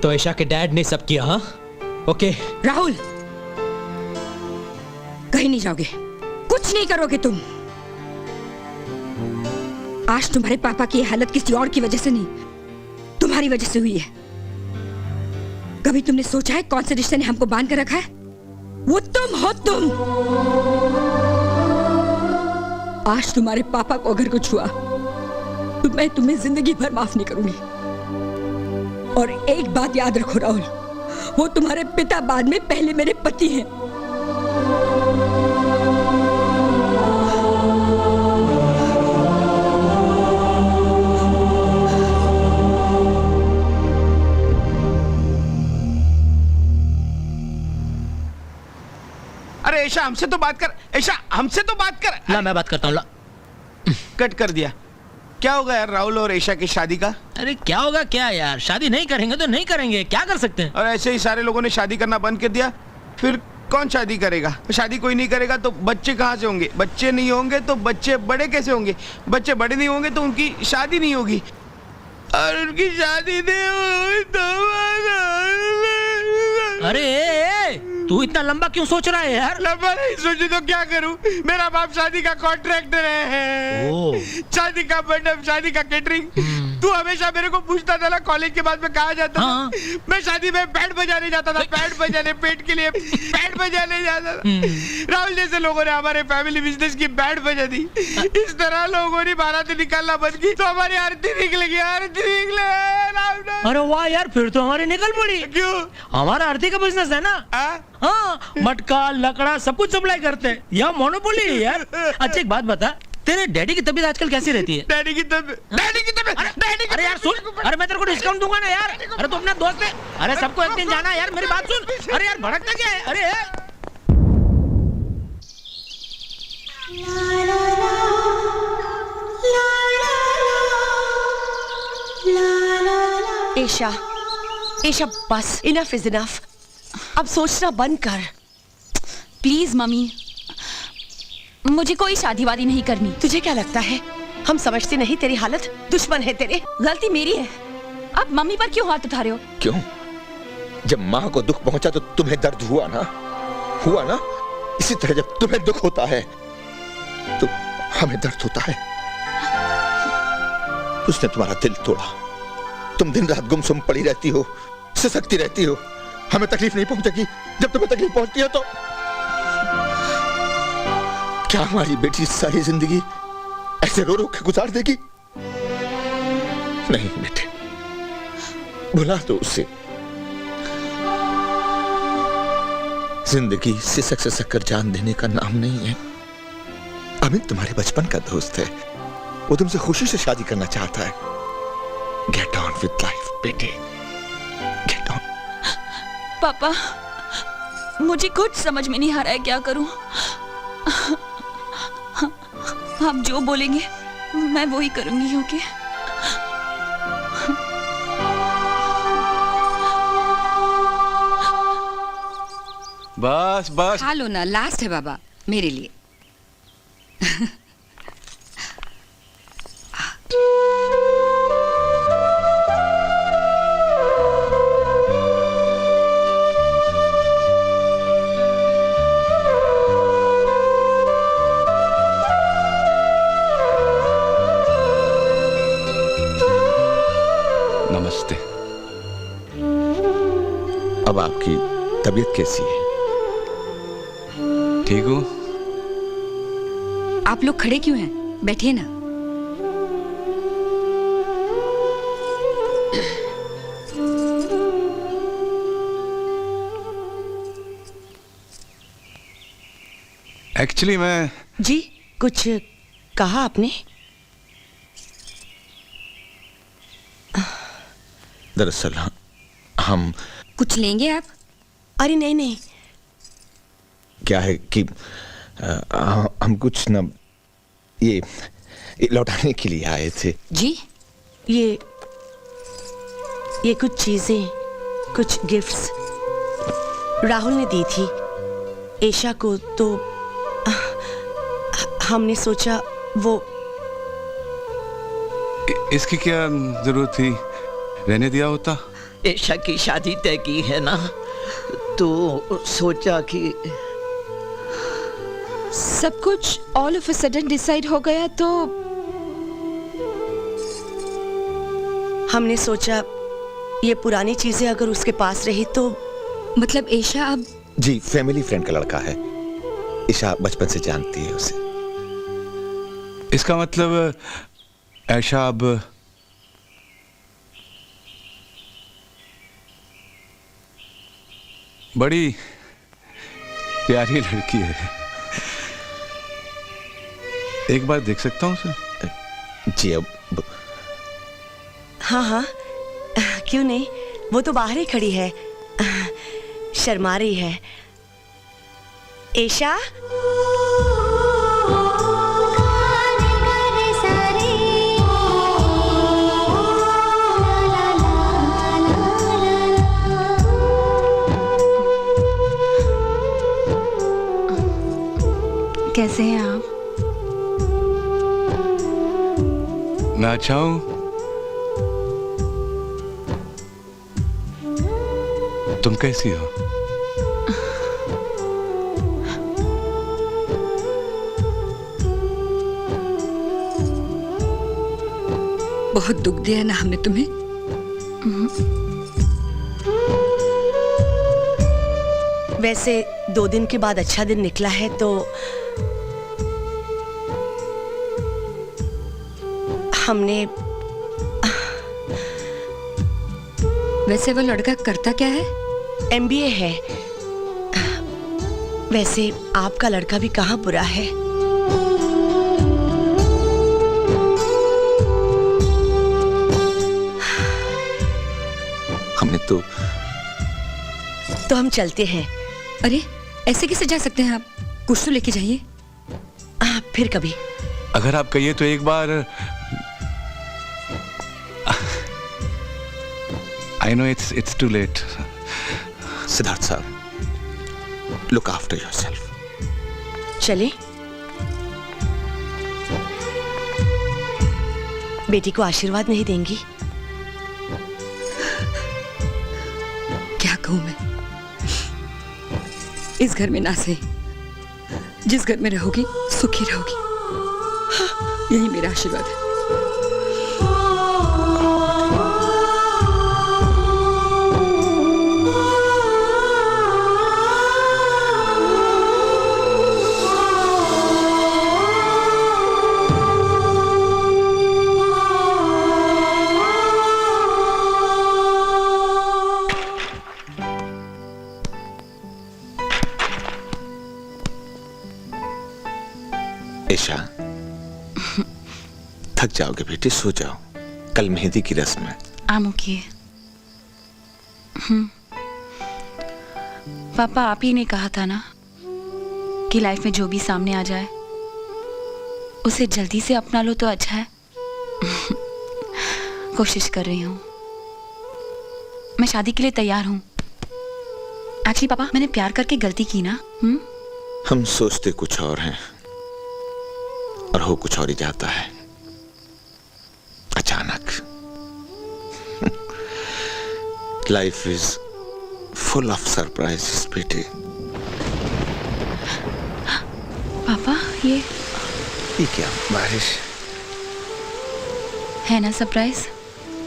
तो ईशा के डैड ने सब किया? हाँ, ओके। राहुल, कहीं नहीं जाओगे, कुछ नहीं करोगे तुम। आज तुम्हारे पापा की हालत किसी और की वजह से नहीं, तुम्हारी वजह से हुई है। कभी तुमने सोचा है कौन से रिश्ते ने हमको बांध कर रखा है? वो तुम हो तुम। आज तुम्हारे पापा को अगर कुछ हुआ तो मैं तुम्हें जिंदगी भर माफ नहीं करूंगी। और एक बात याद रखो राहुल, वो तुम्हारे पिता बाद में पहले मेरे पति हैं। अरे ईशा, हमसे तो बात कर। ईशा, हमसे तो बात कर। ला, मैं बात करता हूँ। ला, कट कर दिया। क्या होगा यार राहुल और ईशा की शादी का? अरे क्या होगा क्या यार, शादी नहीं करेंगे तो नहीं करेंगे, क्या कर सकते हैं। और ऐसे ही सारे लोगों ने शादी करना बंद कर दिया, फिर कौन शादी करेगा? शादी कोई नहीं करेगा तो बच्चे कहाँ से होंगे? बच्चे नहीं होंगे तो बच्चे बड़े कैसे होंगे? बच्चे बड़े नहीं होंगे तो उनकी शादी नहीं होगी, और उनकी शादी नहीं होगी तो अरे तू इतना लंबा क्यों सोच रहा है यार? लंबा नहीं सोचू तो क्या करूं? मेरा बाप शादी का कॉन्ट्रैक्टर है। शादी का मंडप, शादी का कैटरिंग। तू हमेशा मेरे को पूछता था ना कॉलेज के बाद में कहाँ जाता था? मैं शादी में बैंड बजाने जाता था, बैंड बजाने, पेट के लिए बैंड बजाने जाता था। राहुल जैसे लोगों ने हमारे फैमिली बिजनेस की बैंड बजा दी। इस तरह लोगों ने बारात निकालना बंद की तो हमारी आरती निकलेगी, आरती निकले। अरे वाह यार, फिर तो हमारी निकल पड़ी। क्यों? हमारा आरती का बिजनेस है ना। हाँ, मटका लकड़ा सब कुछ सप्लाई करते हैं, यह मोनोपोली है यार। अच्छा एक बात बता, तेरे डैडी की तबीयत आजकल कैसी रहती है? डैडी की तबीयत। अरे यार सुन, अरे मैं तेरे को डिस्काउंट दूंगा ना यार। अरे तू अपना दोस्त है, अरे सबको एक दिन जाना है यार, मेरी बात सुन। अरे यार भड़कता क्या है? अरे ईशा, ईशा बस, इनफ इज इनफ। अब सोचना बंद कर। प्लीज मम्मी, मुझे कोई शादी वादी नहीं करनी। तुझे क्या लगता है हम समझते नहीं तेरी हालत? दुश्मन है तेरे। गलती मेरी है, अब मम्मी पर क्यों हाथ उठा रहे हो? क्यों? जब माँ को दुख पहुंचा तो तुम्हें दर्द हुआ ना? हुआ ना? इसी तरह जब तुम्हें दुख होता है तो हमें दर्द होता है। उसने तुम्हारा दिल तोड़ा, तुम दिन रात गुमसुम पड़ी रहती हो, सिसकती रहती हो। हमें तकलीफ नहीं पहुंचेगी, जब तुम्हें तकलीफ पहुंचती है तो क्या हमारी बेटी सारी जिंदगी ऐसे रो रो के गुजार देगी? नहीं बेटे, भुला दो उसे। जिंदगी सिसक सिसक कर जान देने का नाम नहीं है। अमित तुम्हारे बचपन का दोस्त है, वो तुमसे खुशी से शादी करना चाहता है। गेट ऑन विद लाइफ बेटे, गेट ऑन। पापा, मुझे कुछ समझ में नहीं आ रहा है, क्या करूं? आप जो बोलेंगे मैं वो ही करूंगी। ओके? बस बस खा लो ना, लास्ट है बाबा मेरे लिए। नमस्ते। अब आपकी तबीयत कैसी है? ठीक हूँ। आप लोग खड़े क्यों हैं? बैठिए ना। एक्चुअली मैं जी, कुछ कहा आपने? दरअसल हम कुछ लेंगे आप? अरे नहीं नहीं। क्या है कि हम कुछ न ये लौटाने के लिए आए थे। जी? ये कुछ चीजें, कुछ गिफ्ट्स राहुल ने दी थी ईशा को, तो हमने सोचा वो। इसकी क्या जरूरत थी? रहने दिया होता। ईशा की शादी तय की है ना, तो सोचा कि सब कुछ all of a sudden decide हो गया तो हमने सोचा ये पुरानी चीजें अगर उसके पास रही तो। मतलब ईशा अब जी फैमिली फ्रेंड का लड़का है, ईशा बचपन से जानती है उसे। इसका मतलब ऐशा अब बड़ी प्यारी लड़की है। एक बार देख सकता हूँ उसे? जी अब हाँ हाँ, क्यों नहीं, वो तो बाहर ही खड़ी है, शर्मा रही है। ईशा, कैसे हैं आप? मैं अच्छा हूं। तुम कैसी हो? बहुत दुख दिया ना हमने तुम्हें। वैसे 2 दिन के बाद अच्छा दिन निकला है तो हमने। वैसे वो लड़का करता क्या है? MBA है। वैसे आपका लड़का भी कहाँ बुरा है। हमने तो हम चलते हैं। अरे ऐसे कैसे जा सकते हैं आप? कुछ तो लेके जाइए। फिर कभी। अगर आप कहिए तो एक बार। I know it's too late. Siddharth साहब, लुक आफ्टर योरसेल्फ। चले, बेटी को आशीर्वाद नहीं देंगी? क्या कहूं मैं, इस घर में ना से, जिस घर में रहोगी सुखी रहोगी, यही मेरा आशीर्वाद है। ईशा, थक जाओगे बेटी, सो जाओ, कल मेहंदी की रस्म है। I'm okay. पापा आप ही ने कहा था ना कि लाइफ में जो भी सामने आ जाए उसे जल्दी से अपना लो तो अच्छा है। कोशिश कर रही हूँ, मैं शादी के लिए तैयार हूँ। एक्चुअली पापा मैंने प्यार करके गलती की ना। हम सोचते कुछ और हैं और हो कुछ और ही जाता है अचानक। Life is full of surprises बेटे। पापा ये क्या बारिश है ना सरप्राइज?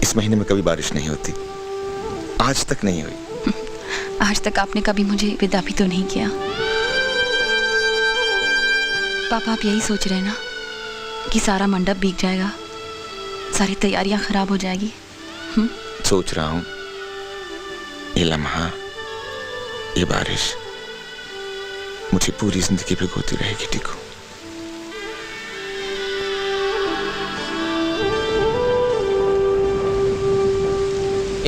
इस महीने में कभी बारिश नहीं होती, आज तक नहीं हुई। आज तक आपने कभी मुझे विदा भी तो नहीं किया। पापा आप यही सोच रहे हैं ना कि सारा मंडप भीग जाएगा, सारी तैयारियां खराब हो जाएगी? सोच रहा हूं ये लम्हा, ये बारिश मुझे पूरी जिंदगी भिगोती रहेगी। टिको,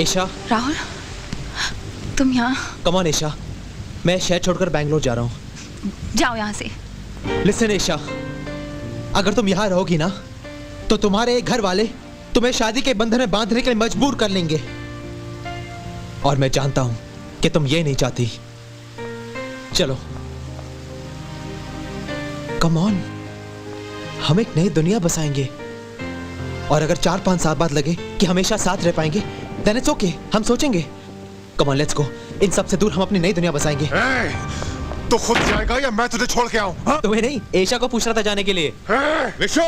ईशा। राहुल तुम यहाँ? कम ऑन ईशा, मैं शहर छोड़कर बैंगलोर जा रहा हूँ। जाओ यहाँ से। लिसन ईशा, अगर तुम यहाँ रहोगी ना तो तुम्हारे घर वाले तुम्हें शादी के बंधन में बांधने के लिए मजबूर कर लेंगे, और मैं जानता हूं कि तुम ये नहीं चाहती। चलो कम ऑन, हम एक नई दुनिया बसाएंगे, और अगर 4-5 साल बाद लगे कि हमेशा साथ रह पाएंगे देन इट्स ओके, हम सोचेंगे। कम ऑन लेट्स गो, इन सब से दूर हम अपनी नई दुनिया बसाएंगे। तो खुद जाएगा या मैं तुझे छोड़ के आऊं? तुम्हें नहीं, एशा को पूछ रहा था जाने के लिए। विशु,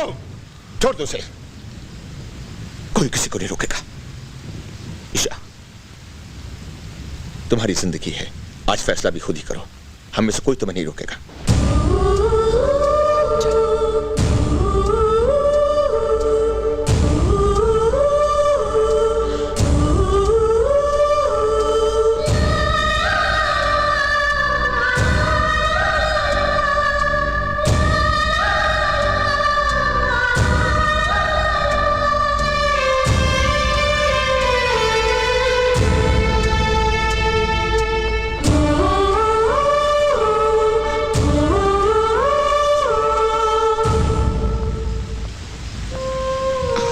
छोड़ दो उसे, कोई किसी को नहीं रोकेगा। ईशा, तुम्हारी जिंदगी है, आज फैसला भी खुद ही करो, हम में से कोई तुम्हें नहीं रोकेगा।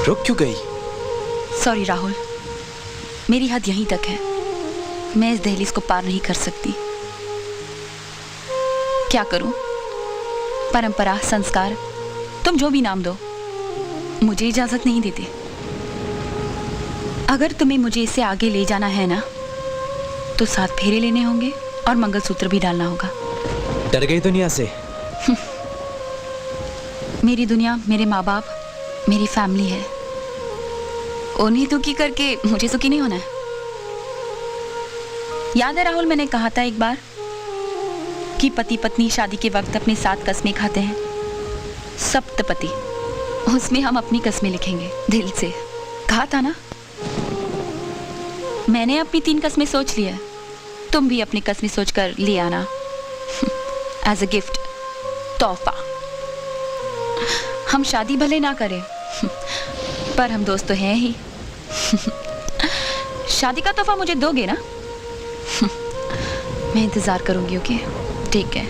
रुक क्यों गई? सॉरी राहुल, मेरी हद यहीं तक है। मैं इस दहलीज को पार नहीं कर सकती। क्या करूं? परंपरा, संस्कार, तुम जो भी नाम दो, मुझे इजाजत नहीं देते। अगर तुम्हें मुझे इससे आगे ले जाना है ना, तो 7 फेरे लेने होंगे और मंगलसूत्र भी डालना होगा। डर गई दुनिया से? मेरी दुनिया मेरे माँ बाप, मेरी फैमिली है। उन्हें दुखी करके मुझे सुखी नहीं होना है। याद है राहुल, मैंने कहा था एक बार कि पति पत्नी शादी के वक्त अपने 7 कस्में खाते हैं, सप्तपति। उसमें हम अपनी कस्में लिखेंगे दिल से। कहा था ना? मैंने अपनी 3 कस्में सोच लिया, तुम भी अपनी कस्में सोचकर ले आना एज अ गिफ्ट, तोहफा। हम शादी भले ना करें, पर हम दोस्त तो हैं ही। शादी का तोहफा मुझे दोगे ना? मैं इंतजार करूंगी। ओके, ठीक है।